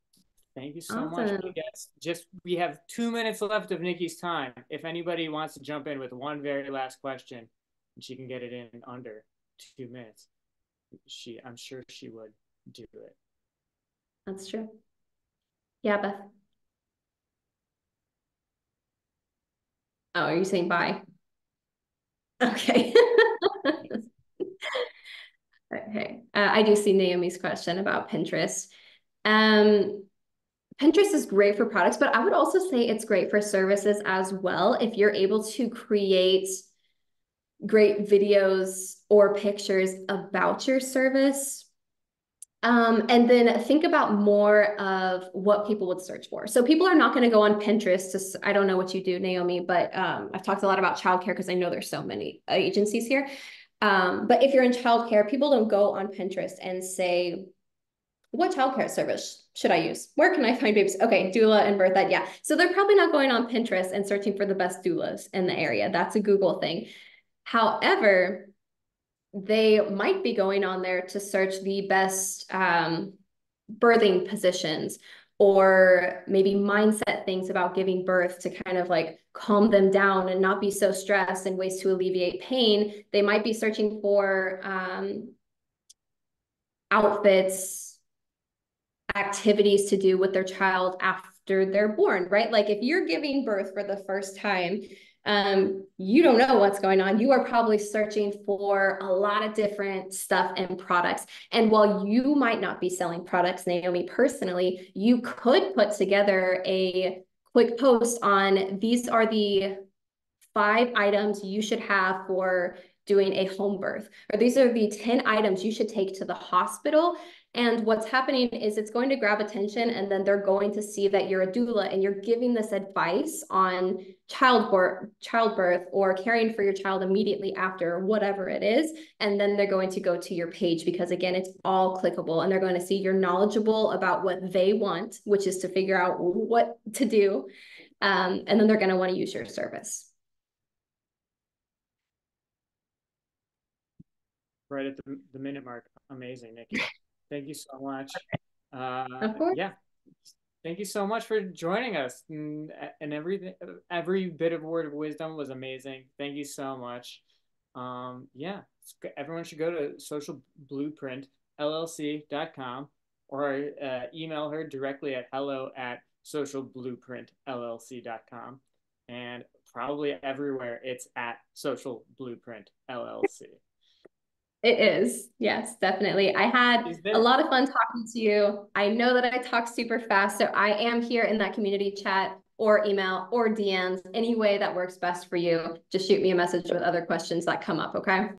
thank you so much. I Awesome. guess just we have 2 minutes left of Nikki's time. If anybody wants to jump in with one very last question, she can get it in under 2 minutes. I'm sure she would do it. That's true. Yeah, Beth. Oh, are you saying bye? Okay. Okay. I do see Naomi's question about Pinterest. Um, Pinterest is great for products, but I would also say it's great for services as well. If you're able to create great videos or pictures about your service, and then think about more of what people would search for. So people are not going to go on Pinterest to, I don't know what you do, Naomi, but I've talked a lot about childcare because I know there's so many agencies here. But if you're in childcare, people don't go on Pinterest and say, what childcare service should I use? Where can I find babies? Okay, doula and birth ed. Yeah. So they're probably not going on Pinterest and searching for the best doulas in the area. That's a Google thing. However, they might be going on there to search the best birthing positions or maybe mindset things about giving birth to kind of like calm them down and not be so stressed and ways to alleviate pain. They might be searching for outfits, activities to do with their child after they're born, right? Like if you're giving birth for the first time, you don't know what's going on. You are probably searching for a lot of different stuff and products. And while you might not be selling products, Naomi, personally, you could put together a quick post on these are the 5 items you should have for doing a home birth, or these are the 10 items you should take to the hospital. And what's happening is it's going to grab attention, and then they're going to see that you're a doula and you're giving this advice on childbirth or caring for your child immediately after, whatever it is. And then they're going to go to your page because, again, it's all clickable, and they're going to see you're knowledgeable about what they want, which is to figure out what to do. And then they're going to want to use your service. Right at the minute mark. Amazing, Nikki. Thank you so much. Of course. Yeah, thank you so much for joining us. And every bit of word of wisdom was amazing. Thank you so much. Yeah, everyone should go to socialblueprintllc.com or email her directly at hello@socialblueprintllc.com. And probably everywhere it's at Social Blueprint LLC. It is. Yes, definitely. I had Is a there lot of fun talking to you. I know that I talk super fast, so I am here in that community chat or email or DMs, any way that works best for you. Just shoot me a message with other questions that come up, okay?